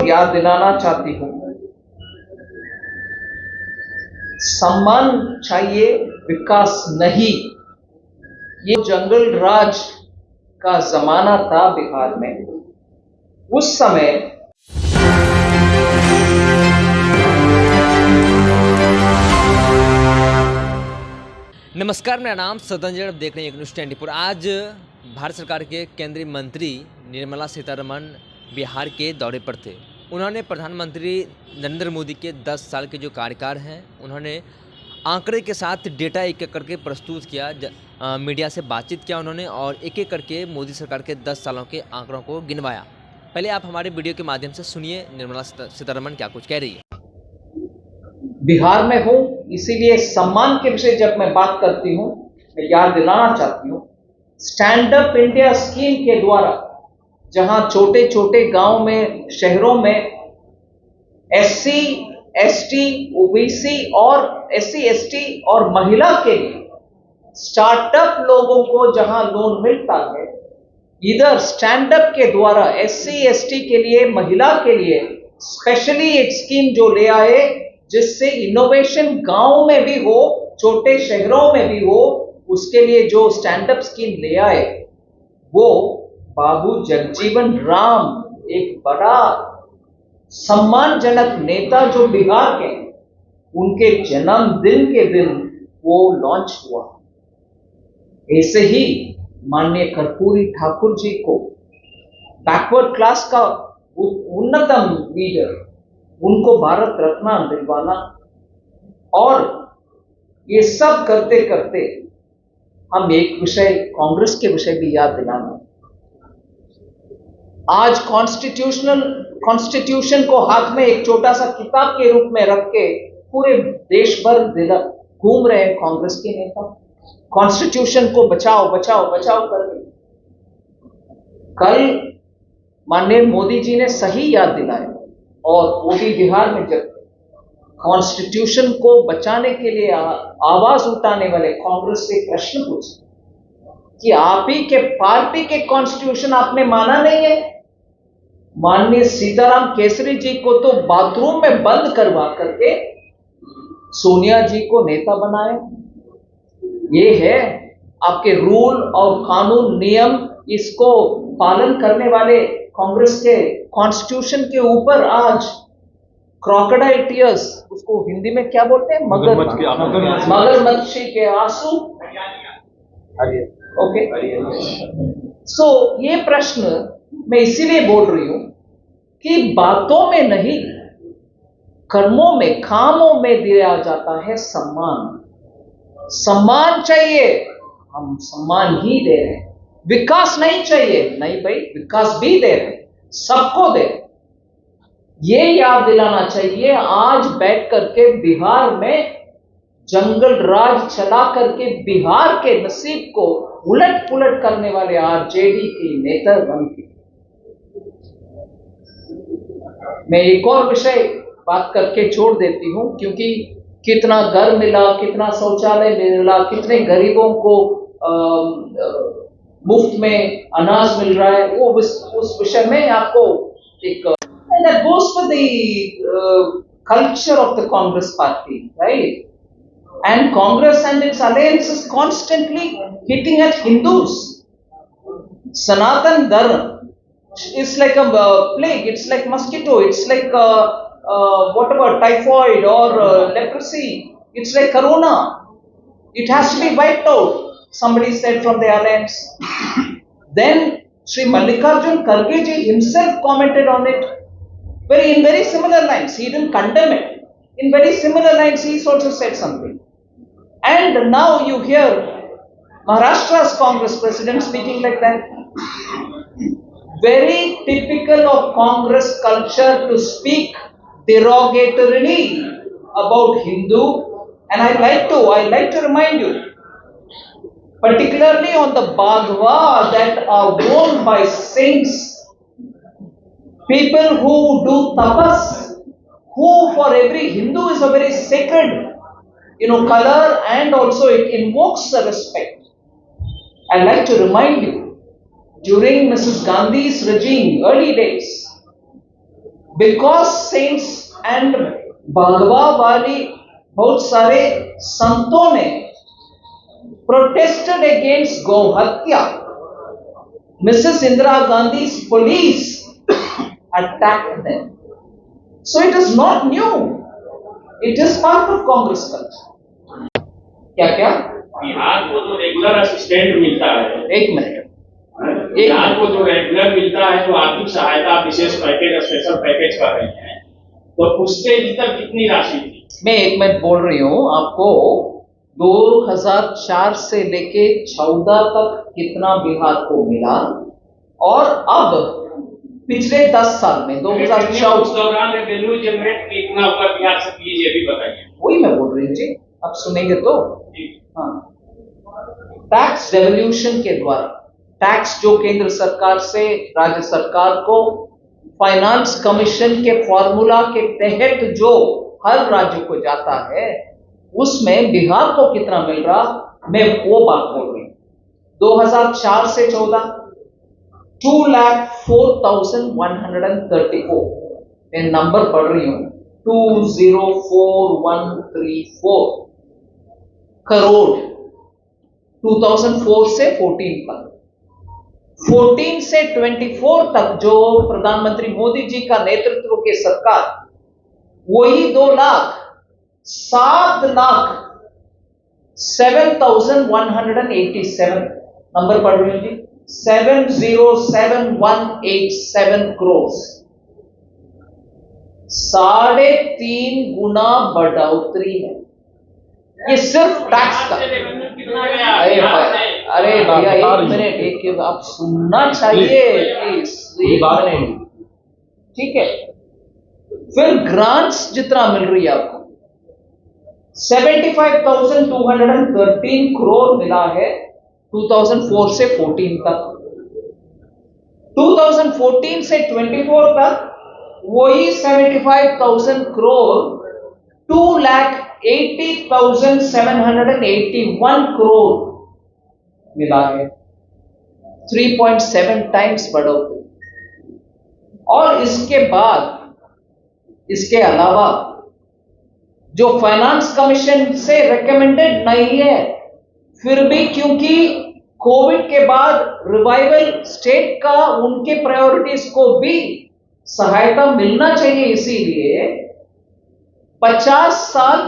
याद दिलाना चाहती हूं, सम्मान चाहिए, विकास नहीं। ये जंगल राज का जमाना था बिहार में। उस समय नमस्कार, मेरा नाम सतंजन, आप देख रहे हैं एक न्यूज़ 24। आज भारत सरकार के केंद्रीय मंत्री निर्मला सीतारमण बिहार के दौरे पर थे। उन्होंने प्रधानमंत्री नरेंद्र मोदी के 10 साल के जो कार्यकाल हैं, उन्होंने आंकड़े के साथ डेटा एक एक करके प्रस्तुत किया। मीडिया से बातचीत किया उन्होंने और एक एक करके मोदी सरकार के 10 सालों के आंकड़ों को गिनवाया। पहले आप हमारे वीडियो के माध्यम से सुनिए निर्मला सीतारमण क्या कुछ कह रही है। बिहार में हूं, इसीलिए सम्मान के विषय जब मैं बात करती हूं, मैं याद दिलाना चाहती हूं, स्टैंड अप इंडिया स्कीम के द्वारा जहां छोटे छोटे गांव में, शहरों में एससी, एसटी, ओबीसी और एससी, एसटी और महिला के लिए स्टार्टअप लोगों को जहां लोन मिलता है, इधर स्टैंड अप के द्वारा एससी, एसटी के लिए, महिला के लिए स्पेशली एक स्कीम जो ले आए, जिससे इनोवेशन गांव में भी हो, छोटे शहरों में भी हो। उसके लिए जो स्टैंड अप स्कीम ले आए, वो बाबू जगजीवन राम, एक बड़ा सम्मानजनक नेता जो बिहार के, उनके जन्मदिन के दिन वो लॉन्च हुआ। ऐसे ही माननीय कर्पूरी ठाकुर जी को, बैकवर्ड क्लास का उन्नतम लीडर, उनको भारत रत्न दिलवाना, और ये सब करते करते हम एक विषय, कांग्रेस के विषय भी याद दिलाना। आज कॉन्स्टिट्यूशन को हाथ में एक छोटा सा किताब के रूप में रख के पूरे देश भर घूम रहे हैं कांग्रेस के नेता। कॉन्स्टिट्यूशन को बचाओ बचाओ बचाओ करके कल माननीय मोदी जी ने सही याद दिलाया, और वो भी बिहार में जब कॉन्स्टिट्यूशन को बचाने के लिए आवाज उठाने वाले कांग्रेस से प्रश्न पूछा कि आप ही के पार्टी के कॉन्स्टिट्यूशन आपने माना नहीं है। माननीय सीताराम केसरी जी को तो बाथरूम में बंद करवा करके सोनिया जी को नेता बनाया। ये है आपके रूल और कानून नियम, इसको पालन करने वाले कांग्रेस के कॉन्स्टिट्यूशन के ऊपर आज क्रोकोडाइल टीयर्स, उसको हिंदी में क्या बोलते हैं, मगरमच्छी के आंसू। ओके, सो ये प्रश्न मैं इसीलिए बोल रही हूं कि बातों में नहीं, कर्मों में, कामों में दिया जाता है सम्मान। सम्मान चाहिए, हम सम्मान ही दे रहे हैं। विकास नहीं चाहिए, नहीं भाई, विकास भी दे रहे हैं, सबको दे रहे हैं। ये याद दिलाना चाहिए। आज बैठ करके बिहार में जंगल राज चला करके बिहार के नसीब को उलट पुलट करने वाले आरजेडी के नेता बन के, मैं एक और विषय बात करके छोड़ देती हूं, क्योंकि कितना घर मिला, कितना शौचालय मिला, कितने गरीबों को मुफ्त में अनाज मिल रहा है, वो उस विषय में आपको एक, and that goes for the culture of the Congress party, right? And Congress and its alliance is constantly hitting at Hindus. Sanatan Dharma is like a plague, it's like mosquito, it's like whatever, typhoid or leprosy, it's like corona. It has to be wiped out, somebody said from the alliance. Then Sri Mallikarjun Kharge ji himself commented on it in very similar lines. He didn't condemn it. In very similar lines, he also said something. And now you hear Maharashtra's Congress president speaking like that. Very typical of Congress culture to speak derogatorily about Hindu. And I like to remind you, particularly on the Bhagwa that are worn by saints, people who do tapas, who for every Hindu is a very sacred, color, and also it invokes a respect. I like to remind you, during Mrs. Gandhi's regime, early days, because saints and भगवा वाली बहुत सारे संतों ने protested against गौ हत्या, Mrs Indira Gandhi police attacked them. So it is not new. It is part of Congress culture. क्या क्या? बिहार को जो रेगुलर असिस्टेंट मिलता है, एक मिनट, बिहार को जो रेगुलर मिलता है, जो आर्थिक सहायता विशेष पैकेज स्पेशल पैकेज कर रही है, तो उसके भीतर कितनी राशि थी? मैं एक मिनट बोल रही हूँ आपको। 2004 से लेके 14 तक कितना बिहार को मिला, और अब पिछले 10 साल में 2014 उस दौरान रेवेन्यू जनरेट कितना हुआ बिहार से, प्लीज ये भी बताइए। वही मैं बोल रही हूँ जी, आप सुनेंगे तो। हाँ, टैक्स रेवोल्यूशन के द्वारा टैक्स जो केंद्र सरकार से राज्य सरकार को फाइनेंस कमीशन के फॉर्मूला के तहत जो हर राज्य को जाता है, उसमें बिहार को कितना मिल रहा, मैं वो बात बोल रही हूँ। 2004 से 14 2,04,134, मैं नंबर पढ़ रही हूँ, 2,04,134 करोड़ 2004 से 14 तक। 14 से 24 तक जो प्रधानमंत्री मोदी जी का नेतृत्व की सरकार, वही 2,07,187 नंबर पढ़ रही हूँ जी, 7,07,187 करोड़, 3.5 गुना बढ़ोतरी है। ये सिर्फ टैक्स का। अरे भैया एक मिनट, एक आप सुनना चाहिए प्लीज, एक मिनट, ठीक है। फिर ग्रांट्स जितना मिल रही है आपको, 75,213 करोड़ मिला है 2004 से 14 तक। 2014 से 24 तक वही 75,000 करोड़ 2,80,781 करोड़ मिला है, 3.7 टाइम्स बढ़ोतरी। और इसके बाद, इसके अलावा जो फाइनेंस कमीशन से रिकमेंडेड नहीं है, फिर भी क्योंकि कोविड के बाद रिवाइवल स्टेट का उनके प्रायोरिटीज को भी सहायता मिलना चाहिए, इसीलिए 50 साल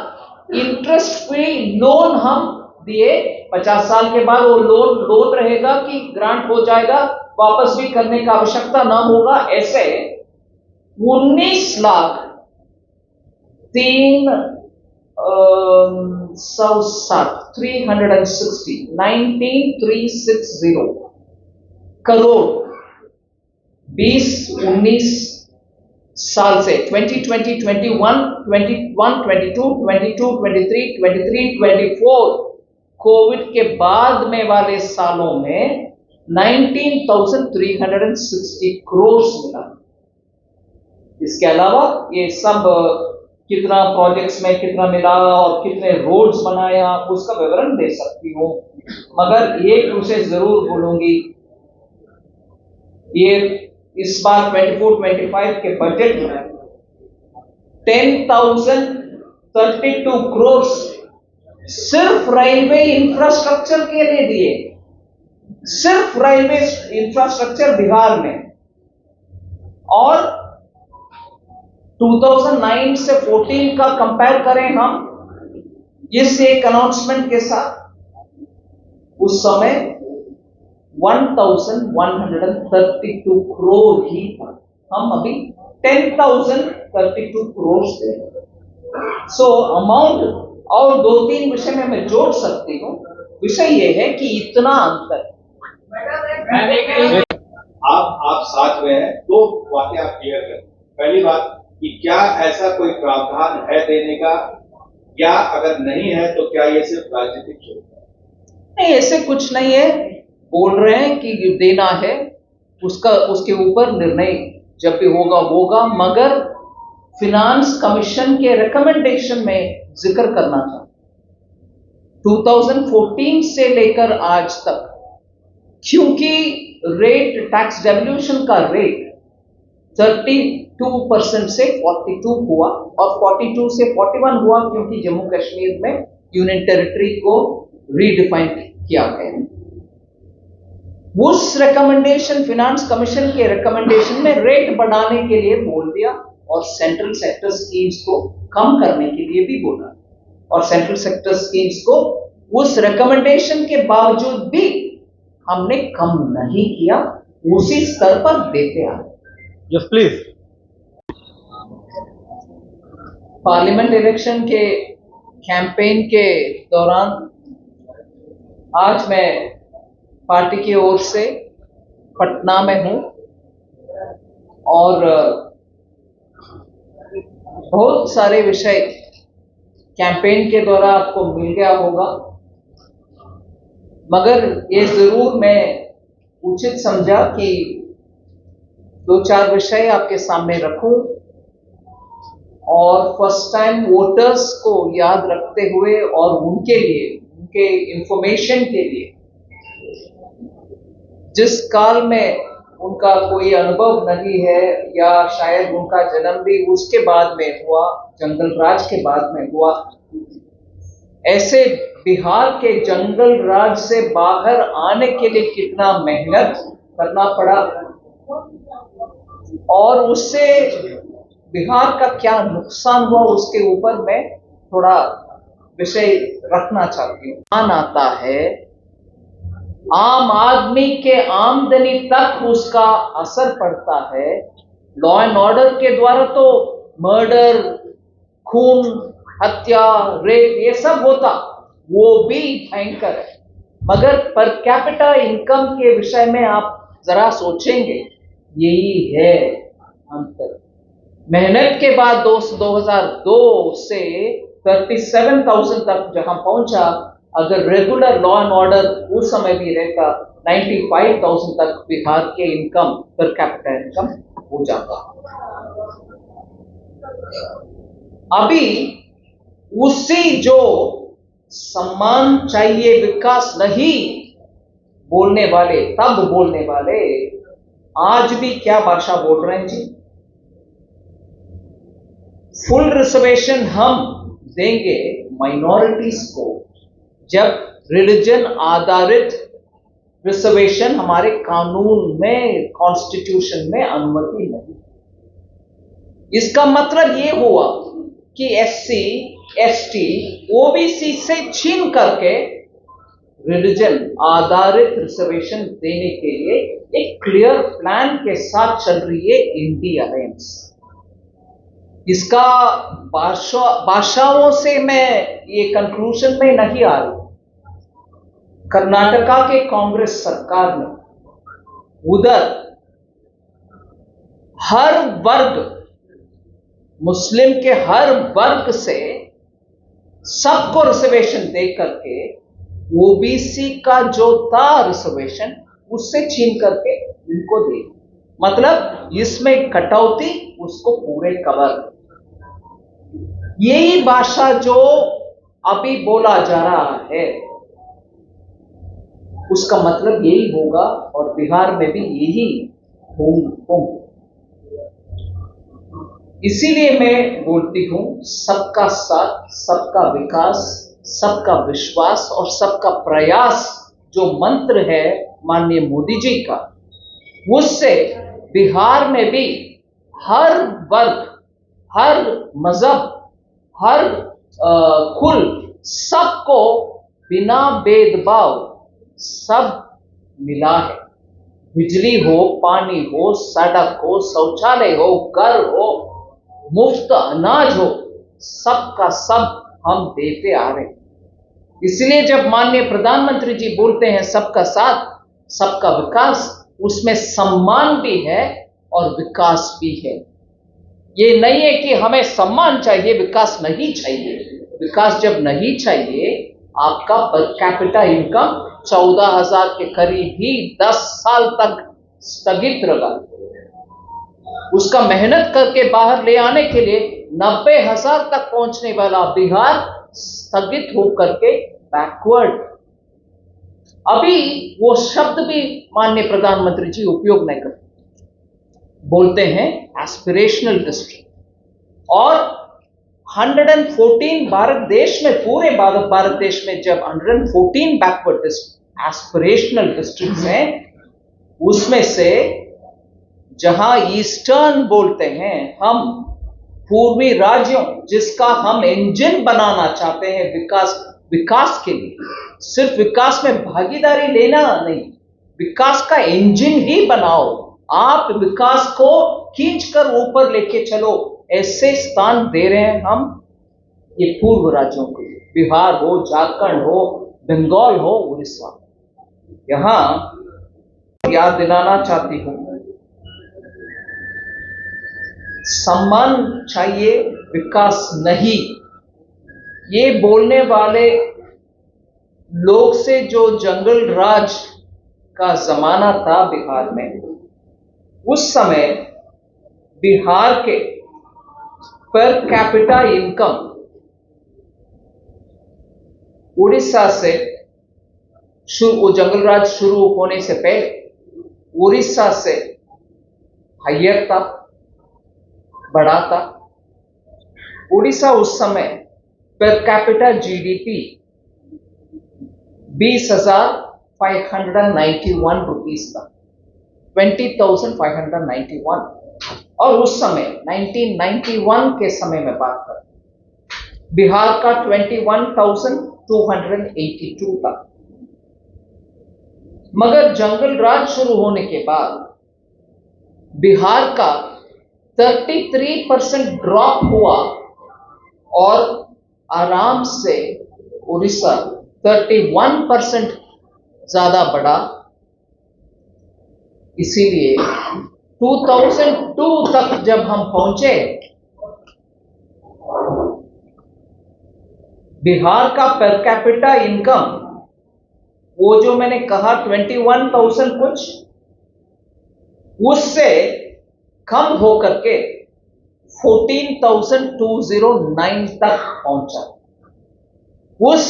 इंटरेस्ट फ्री लोन हम दिए। 50 साल के बाद वो लोन रहेगा कि ग्रांट हो जाएगा, वापस भी करने का आवश्यकता ना होगा। ऐसे 19,360 करोड़ 20-19 साल से 2020, 21, 21, 22, 22, 23, 23, 24 कोविड के बाद में वाले सालों में 19,360 करोड़ मिला। इसके अलावा ये सब कितना प्रोजेक्ट्स में कितना मिला और कितने रोड्स बनाया, उसका विवरण दे सकती हूँ, मगर एक उसे जरूर बोलूंगी, ये इस बार 24-25 के बजट में 10,032 करोड़ सिर्फ रेलवे इंफ्रास्ट्रक्चर के लिए दिए, सिर्फ रेलवे इंफ्रास्ट्रक्चर बिहार में। और 2009 से 14 का कंपेयर करें हम इस एक अनाउंसमेंट के साथ, उस समय 1,132 करोड़ ही था, हम अभी 10,032 करोड़ से। सो अमाउंट और 2-3 विषय में मैं जोड़ सकती हूँ। विषय यह है कि इतना अंतर। आप साथ में हैं, दो बातें आप क्लियर करें। पहली बात कि क्या ऐसा कोई प्रावधान है देने का, या अगर नहीं है तो क्या ये सिर्फ राजनीतिक है? नहीं, ऐसे कुछ नहीं है। बोल रहे हैं कि देना है, उसके ऊपर निर्णय जब भी होगा, मगर फिनांस कमीशन के रिकमेंडेशन में जिक्र करना चाहता, 2014 से लेकर आज तक, क्योंकि रेट, टैक्स डेवल्यूशन का रेट 32% से 42 हुआ, और 42 से 41 हुआ क्योंकि जम्मू कश्मीर में यूनियन टेरिटरी को रीडिफाइन किया गया है। उस रिकमेंडेशन, फिनांस कमीशन के रिकमेंडेशन में रेट बढ़ाने के लिए बोल दिया और सेंट्रल सेक्टर स्कीम्स को कम करने के लिए भी बोला, और सेंट्रल सेक्टर स्कीम्स को उस रिकमेंडेशन के बावजूद भी हमने कम नहीं किया, उसी स्तर पर देते आए। Yes please. पार्लियामेंट इलेक्शन के कैंपेन के दौरान आज मैं पार्टी की ओर से पटना में हूं और बहुत सारे विषय कैंपेन के दौरान आपको मिल गया होगा, मगर ये जरूर मैं उचित समझा कि 2-4 विषय आपके सामने रखूं और फर्स्ट टाइम वोटर्स को याद रखते हुए और उनके लिए, उनके इंफॉर्मेशन के लिए, जिस काल में उनका कोई अनुभव नहीं है या शायद उनका जन्म भी उसके बाद में हुआ, जंगल राज के बाद में हुआ, ऐसे बिहार के जंगल राज से बाहर आने के लिए कितना मेहनत करना पड़ा और उससे बिहार का क्या नुकसान हुआ, उसके ऊपर मैं थोड़ा विषय रखना चाहती हूँ। आता है आम आदमी के आमदनी तक उसका असर पड़ता है। लॉ एंड ऑर्डर के द्वारा तो मर्डर, खून, हत्या, रेप ये सब होता, वो भी भयंकर है, मगर पर कैपिटा इनकम के विषय में आप जरा सोचेंगे, यही है अंतर। मेहनत के बाद 2002 से 37,000 तक जहां पहुंचा, अगर रेगुलर लॉ एंड ऑर्डर उस समय भी रहता 95,000 तक बिहार के इनकम, पर कैपिटा इनकम हो जाता। अभी उसी जो सम्मान चाहिए, विकास नहीं बोलने वाले, तब बोलने वाले आज भी क्या भाषा बोल रहे हैं जी? फुल रिजर्वेशन हम देंगे माइनॉरिटीज को, जब रिलीजन आधारित रिजर्वेशन हमारे कानून में, कॉन्स्टिट्यूशन में अनुमति नहीं। इसका मतलब ये हुआ कि एससी, एसटी, ओबीसी से छीन करके रिलीजन आधारित रिजर्वेशन देने के लिए एक क्लियर प्लान के साथ चल रही है इंडी अलायंस। इसका भाषाओं से मैं ये कंक्लूजन में नहीं आ रही। कर्नाटका के कांग्रेस सरकार ने उधर हर वर्ग, मुस्लिम के हर वर्ग से सबको रिजर्वेशन दे करके ओबीसी का जो था रिजर्वेशन उससे छीन करके इनको दे, मतलब इसमें कटौती, उसको पूरे कवर। यही भाषा जो अभी बोला जा रहा है उसका मतलब यही होगा और बिहार में भी यही होगा। इसीलिए मैं बोलती हूं, सबका साथ, सबका विकास, सबका विश्वास और सबका प्रयास जो मंत्र है माननीय मोदी जी का, उससे बिहार में भी हर वर्ग, हर मजहब, हर कुल, सबको बिना भेदभाव सब मिला है। बिजली हो, पानी हो, सड़क हो, शौचालय हो, घर हो, मुफ्त अनाज हो, सबका सब हम देते आ रहे हैं। इसलिए जब माननीय प्रधानमंत्री जी बोलते हैं सबका साथ, सबका विकास, उसमें सम्मान भी है और विकास भी है। ये नहीं है कि हमें सम्मान चाहिए, विकास नहीं चाहिए। विकास जब नहीं चाहिए, आपका पर कैपिटा इनकम 14,000 के करीब ही 10 साल तक स्थगित रहा। उसका मेहनत करके बाहर ले आने के लिए 90,000 तक पहुंचने वाला बिहार स्थगित होकर के बैकवर्ड। अभी वो शब्द भी माननीय प्रधानमंत्री जी उपयोग नहीं करते। बोलते हैं एस्पिरेशनल डिस्ट्रिक्ट, और 114 भारत देश में, पूरे भारत देश में जब 114 बैकवर्ड एस्पिरेशनल डिस्ट्रिक्ट्स हैं, उसमें से जहां ईस्टर्न बोलते हैं हम पूर्वी राज्यों, जिसका हम इंजन बनाना चाहते हैं विकास के लिए, सिर्फ विकास में भागीदारी लेना नहीं, विकास का इंजन ही बनाओ, आप विकास को खींचकर ऊपर लेके चलो, ऐसे स्थान दे रहे हैं हम ये पूर्व राज्यों को, बिहार हो, झारखंड हो, बंगाल हो, उड़ीसा। यहां याद दिलाना चाहती हूं, सम्मान चाहिए, विकास नहीं, ये बोलने वाले लोग से जो जंगल राज का जमाना था बिहार में, उस समय बिहार के पर कैपिटा इनकम उड़ीसा से वो जंगल राज शुरू होने से पहले उड़ीसा से हायर था, बड़ा था। उड़ीसा उस समय पर कैपिटा जीडीपी 20,591 रुपीस था, 20,591, और उस समय 1991 के समय में बात करें, बिहार का 21,282 था। मगर जंगल राज शुरू होने के बाद बिहार का 33% ड्रॉप हुआ और आराम से उड़ीसा 31% ज्यादा बढ़ा। इसीलिए 2002 तक जब हम पहुंचे, बिहार का पर कैपिटा इनकम, वो जो मैंने कहा 21,000 कुछ, उससे कम होकर के 14,209 तक पहुंचा। उस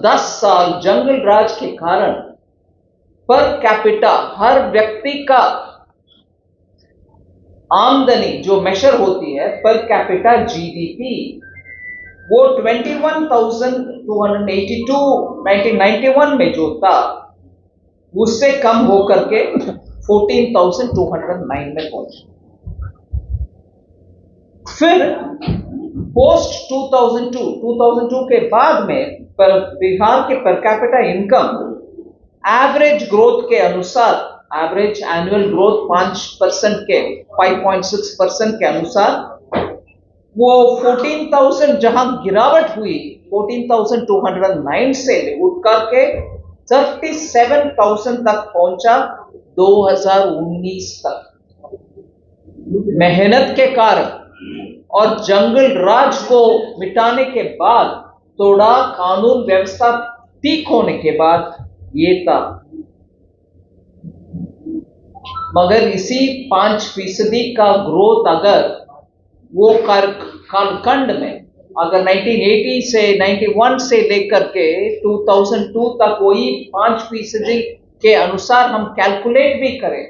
10 साल जंगल राज के कारण पर कैपिटा, हर व्यक्ति का आमदनी जो मेजर होती है पर कैपिटा जीडीपी, वो 21,282 1991 में जो था, उससे कम होकर के 14,209 में पहुंचा। फिर पोस्ट 2002 के बाद में बिहार के per capita income average growth के अनुसार, एवरेज एनुअल ग्रोथ 5% के 5.6% के अनुसार, वो 14,000 जहां गिरावट हुई 14,209 से उठ करके 37,000 तक पहुंचा 2019 तक। मेहनत के कारण और जंगल राज को मिटाने के बाद, थोड़ा कानून व्यवस्था ठीक होने के बाद ये था। मगर इसी 5% का ग्रोथ अगर वो कालखंड में, अगर 1980 से 91 से लेकर के 2002 तक वही 5% के अनुसार हम कैलकुलेट भी करें,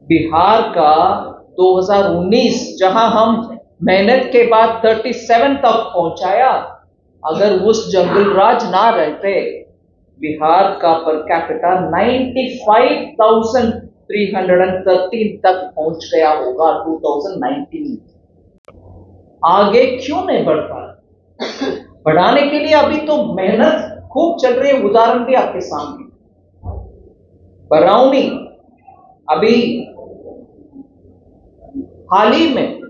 बिहार का 2019 जहां हम मेहनत के बाद 37 तक पहुंचाया, अगर उस जंगल राज ना रहते, बिहार का पर कैपिटा 95,313 तक पहुंच गया होगा 2019। आगे क्यों नहीं बढ़ पा रहा? बढ़ाने के लिए अभी तो मेहनत खूब चल रही है। उदाहरण भी आपके सामने, बरौनी अभी हाल ही में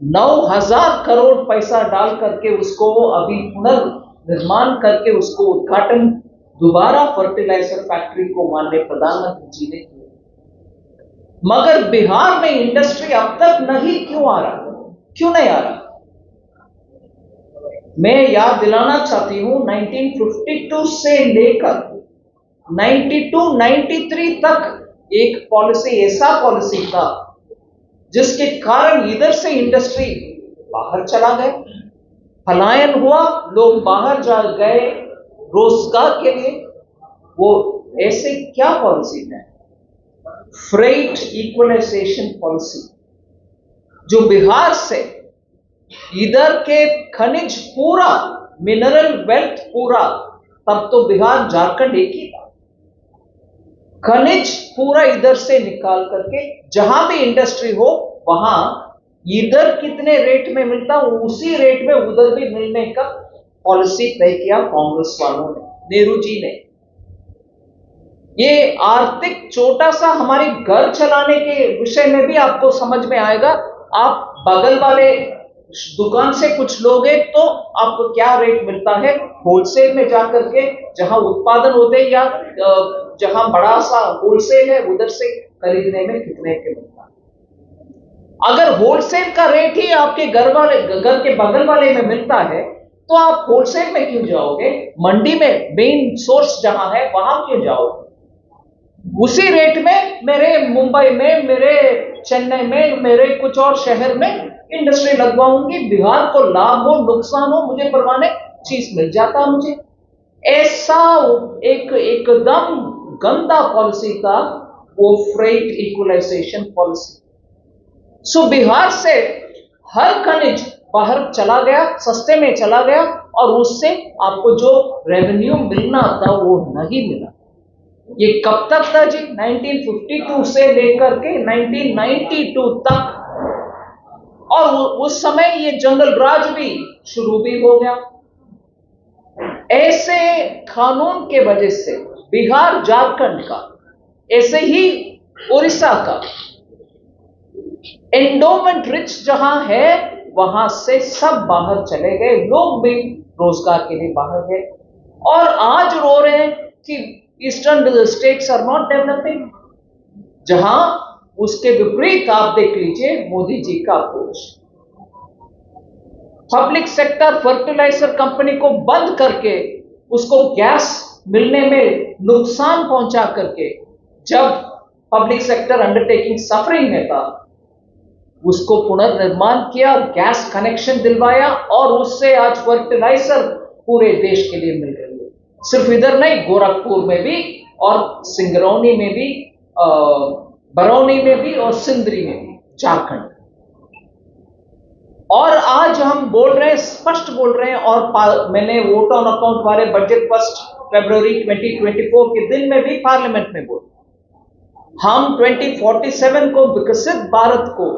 9,000 करोड़ पैसा डाल करके उसको अभी पुनर्निर्माण करके उसको उद्घाटन दोबारा फर्टिलाइजर फैक्ट्री को माननीय प्रधानमंत्री जी ने किया। मगर बिहार में इंडस्ट्री अब तक नहीं क्यों आ रहा? क्यों नहीं आ रहा? मैं याद दिलाना चाहती हूं, 1952 से लेकर 92-93 तक एक पॉलिसी, ऐसा पॉलिसी था जिसके कारण इधर से इंडस्ट्री बाहर चला गए, पलायन हुआ, लोग बाहर जा गए रोजगार के लिए। वो ऐसे क्या पॉलिसी है? फ्रेट इक्वलाइजेशन पॉलिसी, जो बिहार से इधर के खनिज पूरा, मिनरल वेल्थ पूरा, तब तो बिहार झारखंड एक ही था, खनिज पूरा इधर से निकाल करके जहां भी इंडस्ट्री हो वहां इधर कितने रेट में मिलता उसी रेट में उधर भी मिलने का पॉलिसी तय किया कांग्रेस वालों ने, नेहरू जी ने। ये आर्थिक छोटा सा हमारी घर चलाने के विषय में भी आपको समझ में आएगा। आप बगल वाले दुकान से कुछ लोगे तो आपको क्या रेट मिलता है, होलसेल में जाकर के जहां उत्पादन होते हैं या जहां बड़ा सा होलसेल है उधर से खरीदने में कितने के मिलता है। अगर होलसेल का रेट ही आपके घर के बगल वाले में मिलता है तो आप होलसेल में क्यों जाओगे, मंडी में मेन सोर्स जहां है वहां क्यों जाओगे। उसी रेट में मेरे मुंबई में, मेरे चेन्नई में, मेरे कुछ और शहर में इंडस्ट्री लगवाऊंगी, बिहार को लाभ हो नुकसान हो मुझे परवाह नहीं, चीज मिल जाता मुझे। ऐसा एक एकदम गंदा पॉलिसी था वो फ्रेट इक्वलाइजेशन पॉलिसी। सो बिहार से हर खनिज बाहर चला गया, सस्ते में चला गया और उससे आपको जो रेवेन्यू मिलना था वो नहीं मिला। ये कब तक था जी, 1952 से लेकर के 1992 तक, और उस समय ये जंगल राज भी शुरू भी हो गया। ऐसे कानून के वजह से बिहार झारखंड का, ऐसे ही उड़ीसा का एंडोमेंट रिच जहां है वहां से सब बाहर चले गए, लोग भी रोजगार के लिए बाहर गए और आज रो रहे हैं कि eastern states are not developing, जहां उसके विपरीत आप देख लीजिए मोदी जी का approach. Public sector fertiliser company को बंद करके उसको गैस मिलने में नुकसान पहुंचा करके, जब पब्लिक सेक्टर अंडरटेकिंग सफरिंग में था उसको पुनर्निर्माण किया, गैस कनेक्शन दिलवाया और उससे आज फर्टिलाइजर पूरे देश के लिए मिल रही है। सिर्फ इधर नहीं, गोरखपुर में भी और सिंगरौली में भी, बरौनी में भी और सिंदरी में भी, झारखंड। और आज हम बोल रहे हैं, स्पष्ट बोल रहे हैं, और मैंने वोट ऑन अकाउंट वाले बजट 1 फरवरी 2024 के दिन में भी पार्लियामेंट में बोला, हम 2047 को विकसित भारत को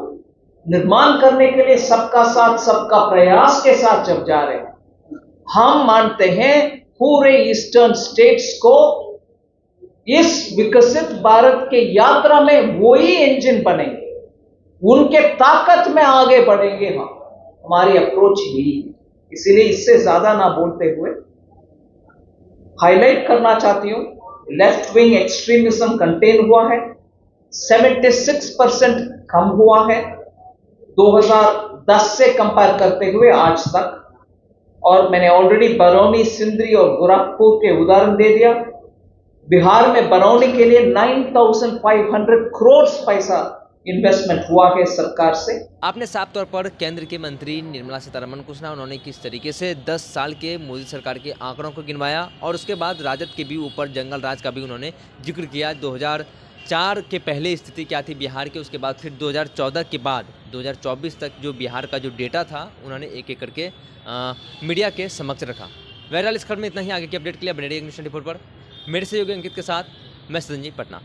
निर्माण करने के लिए सबका साथ सबका प्रयास के साथ जब जा रहे हैं, हम मानते हैं पूरे ईस्टर्न स्टेट्स को इस विकसित भारत के यात्रा में वही इंजन बनेंगे, उनके ताकत में आगे बढ़ेंगे। हमारी अप्रोच यही है। इसीलिए इससे ज्यादा ना बोलते हुए हाईलाइट करना चाहती हूं, लेफ्ट विंग एक्सट्रीमिज्म कंटेन हुआ है, 76% कम हुआ है 2010 से कंपेयर करते हुए आज तक। और मैंने ऑलरेडी बरौनी, सिंदरी और गोरखपुर के उदाहरण दे दिया। बिहार में बरौनी के लिए 9,500 करोड़ पैसा इन्वेस्टमेंट हुआ है सरकार से। आपने साफ तौर पर केंद्र के मंत्री निर्मला सीतारमण को सुना, उन्होंने किस तरीके से 10 साल के मोदी सरकार के आंकड़ों को गिनवाया और उसके बाद राजद के भी ऊपर जंगल राज का भी उन्होंने जिक्र किया। 2004 के पहले स्थिति क्या थी बिहार की, उसके बाद फिर 2014 के बाद 2024 तक जो बिहार का जो डेटा था उन्होंने एक एक करके मीडिया के समक्ष रखा। बहरहाल इस खबर में इतना ही। आगे की अपडेट के लिए बने रहिए न्यूज़ 24 पर। मेरे सहयोगी अंकित के साथ मैं संजीव पटना।